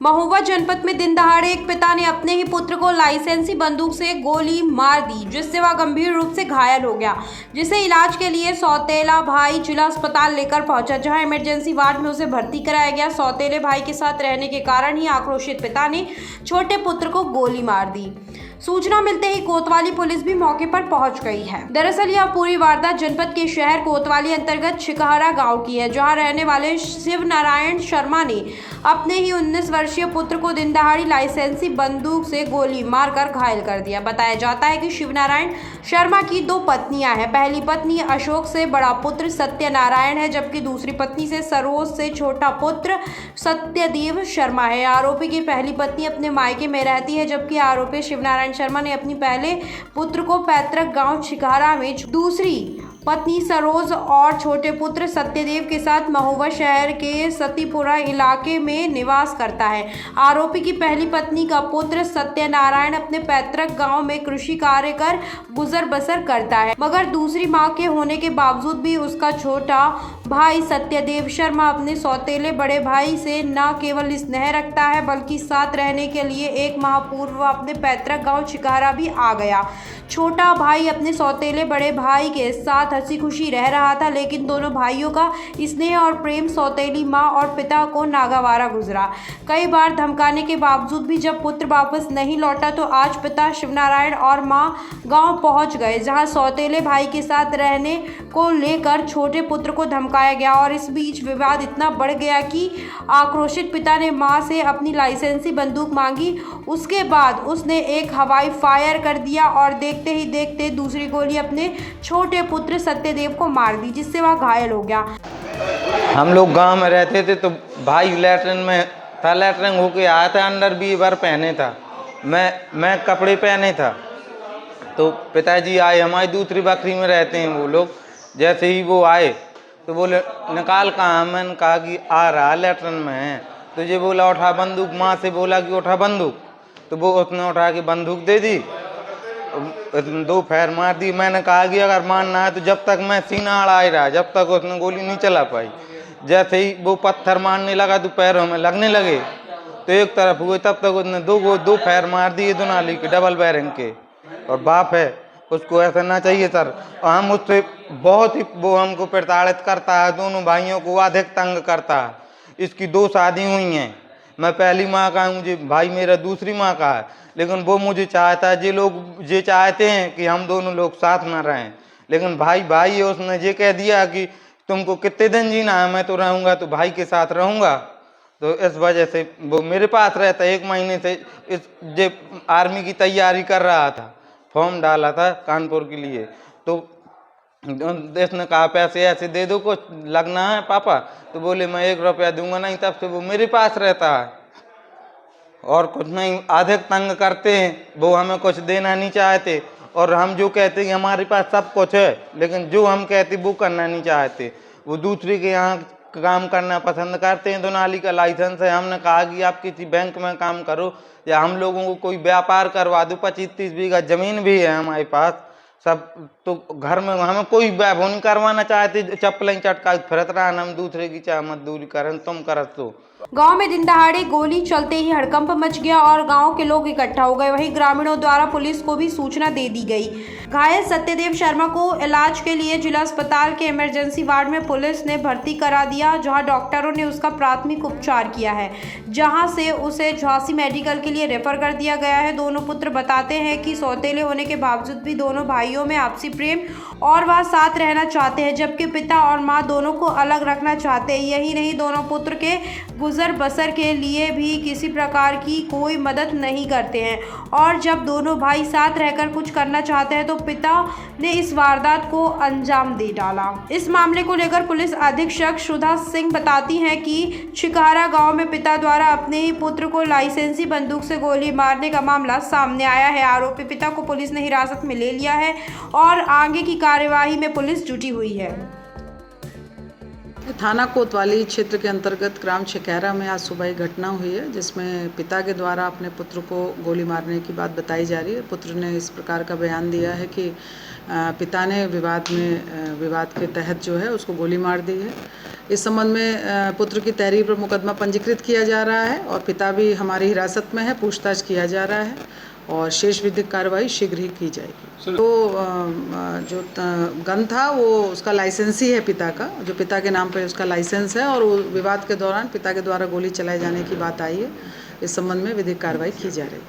महोबा जनपद में दिन दहाड़े एक पिता ने अपने ही पुत्र को लाइसेंसी बंदूक से गोली मार दी, जिससे वह गंभीर रूप से घायल हो गया, जिसे इलाज के लिए सौतेला भाई जिला अस्पताल लेकर पहुंचा, जहां इमरजेंसी वार्ड में उसे भर्ती कराया गया। सौतेले भाई के साथ रहने के कारण ही आक्रोशित पिता ने छोटे पुत्र को गोली मार दी। सूचना मिलते ही कोतवाली पुलिस भी मौके पर पहुंच गई है। दरअसल यह पूरी वारदात जनपद के शहर कोतवाली अंतर्गत छिकहरा गांव की है, जहां रहने वाले शिव नारायण शर्मा ने अपने ही 19 वर्षीय पुत्र को दिन दहाड़ी लाइसेंसी बंदूक से गोली मारकर घायल कर दिया। बताया जाता है कि शिव नारायण शर्मा की 2 पत्नियां हैं। पहली पत्नी अशोक से बड़ा पुत्र सत्यनारायण है, जबकि दूसरी पत्नी से सरोज से छोटा पुत्र सत्यदेव शर्मा है। आरोपी की पहली पत्नी अपने मायके में रहती है, जबकि आरोपी शिवनारायण शर्मा ने अपनी पहले पुत्र को पैतृक गांव छिकहरा में, दूसरी पत्नी सरोज और छोटे पुत्र सत्यदेव के साथ महोबा शहर के सतीपुरा इलाके में निवास करता है। आरोपी की पहली पत्नी का पुत्र सत्यनारायण अपने पैतृक गांव में कृषि कार्य कर गुजर बसर करता है, मगर दूसरी मां के होने के बावजूद भी उसका छोटा भाई सत्यदेव शर्मा अपने सौतेले बड़े भाई से न केवल स्नेह रखता है, बल्कि साथ रहने के लिए 1 माह पूर्व अपने पैतृक गांव छिकहरा भी आ गया। छोटा भाई अपने सौतेले बड़े भाई के साथ हंसी खुशी रह रहा था, लेकिन दोनों भाइयों का स्नेह और प्रेम सौतेली माँ और पिता को नागवारा गुजरा। कई बार धमकाने के बावजूद भी जब पुत्र वापस नहीं लौटा, तो आज पिता शिवनारायण और माँ गांव पहुंच गए, जहां सौतेले भाई के साथ रहने को लेकर छोटे पुत्र को धमकाया गया। और इस बीच विवाद इतना बढ़ गया कि आक्रोशित पिता ने मां से अपनी लाइसेंसी बंदूक मांगी। उसके बाद उसने एक हवाई फायर कर दिया और देखते ही देखते दूसरी गोली अपने छोटे पुत्र सत्यदेव को मार दी, जिससे वह घायल हो गया। हम लोग गांव में रहते थे, तो भाई लैट्रिन में था, लैट्रिन होके आया था, अंडर बीवर पहने था, मैं कपड़े पहने था। तो पिताजी आए, हमारी दूसरी बकरी में रहते हैं वो लोग। जैसे ही वो आए तो बोले निकाल कहाँ, मैंने कहा कि आ रहा लैट्रिन में है। तो ये बोला उठा बंदूक, माँ से बोला कि उठा बंदूक, तो वो उसने उठा के बंदूक दे दी, 2 फायर मार दी। मैंने कहा कि अगर मारना है तो जब तक मैं सीना अड़ा ही रहा, जब तक उसने गोली नहीं चला पाई। जैसे ही वो पत्थर मारने लगा तो पैरों में लगने लगे, तो एक तरफ हुए, तब तक उसने 2 फायर मार दिए, दोनाली के डबल बैरिंग के। और बाप है, उसको ऐसा ना चाहिए सर। और हम उससे बहुत ही, वो हमको प्रताड़ित करता है, दोनों भाइयों को अधिक तंग करता है। इसकी 2 शादी हुई हैं, मैं पहली माँ का हूँ, मुझे भाई मेरा दूसरी माँ का है, लेकिन वो मुझे चाहता है, ये लोग ये चाहते हैं कि हम दोनों लोग साथ ना रहें। लेकिन भाई है, उसने ये कह दिया कि तुमको कितने दिन जीना है, मैं तो रहूँगा तो भाई के साथ रहूँगा। तो इस वजह से वो मेरे पास रहता है। 1 महीने से ये आर्मी की तैयारी कर रहा था, फॉर्म डाला था कानपुर के लिए। तो इसने कहा पैसे ऐसे दे दो, कुछ लगना है पापा, तो बोले मैं 1 रुपया दूंगा नहीं। तब से वो मेरे पास रहता है और कुछ नहीं, अधिक तंग करते हैं। वो हमें कुछ देना नहीं चाहते, और हम जो कहते हैं हमारे पास सब कुछ है, लेकिन जो हम कहते वो करना नहीं चाहते। वो दूसरे के यहाँ काम करना पसंद करते हैं। दोनाली का लाइसेंस है, हमने कहा कि आप किसी बैंक में काम करो या हम लोगों को कोई व्यापार करवा दो। 25-30 बीघा जमीन भी है हमारे पास सब। तो घर में हमें कोई वैभव नहीं करवाना चाहते, चप्पलें चटका फिरत रहा, हम दूसरे की चाह मजदूरी करें, तुम करत तो। गांव में दिन दहाड़े गोली चलते ही हड़कंप मच गया और गांव के लोग इकट्ठा हो गए। वहीं ग्रामीणों द्वारा पुलिस को भी सूचना दे दी गई। घायल सत्यदेव शर्मा को इलाज के लिए जिला अस्पताल के इमरजेंसी वार्ड में पुलिस ने भर्ती करा दिया, जहां डॉक्टरों ने उसका प्राथमिक उपचार किया है, जहां से उसे झांसी मेडिकल के लिए रेफर कर दिया गया है। दोनों पुत्र बताते हैं कि सौतेले होने के बावजूद भी दोनों भाइयों में आपसी प्रेम और वह साथ रहना चाहते हैं, जबकि पिता और माँ दोनों को अलग रखना चाहते हैं। यही नहीं, दोनों पुत्र के गुजर बसर के लिए भी किसी प्रकार की कोई मदद नहीं करते हैं, और जब दोनों भाई साथ रहकर कुछ करना चाहते हैं तो पिता ने इस वारदात को अंजाम दे डाला। इस मामले को लेकर पुलिस अधीक्षक सुधा सिंह बताती हैं कि छिकहरा गांव में पिता द्वारा अपने ही पुत्र को लाइसेंसी बंदूक से गोली मारने का मामला सामने आया है। आरोपी पिता को पुलिस ने हिरासत में ले लिया है और आगे की कार्यवाही में पुलिस जुटी हुई है। थाना कोतवाली क्षेत्र के अंतर्गत ग्राम छिकैरा में आज सुबह एक घटना हुई है, जिसमें पिता के द्वारा अपने पुत्र को गोली मारने की बात बताई जा रही है। पुत्र ने इस प्रकार का बयान दिया है कि पिता ने विवाद के तहत जो है उसको गोली मार दी है। इस संबंध में पुत्र की तहरीर पर मुकदमा पंजीकृत किया जा रहा है और पिता भी हमारी हिरासत में है, पूछताछ किया जा रहा है और शेष विधिक कार्रवाई शीघ्र ही की जाएगी। तो जो गन था वो उसका लाइसेंस ही है पिता का, जो पिता के नाम पे उसका लाइसेंस है और वो विवाद के दौरान पिता के द्वारा गोली चलाए जाने की बात आई है। इस संबंध में विधिक कार्रवाई की जा रही है।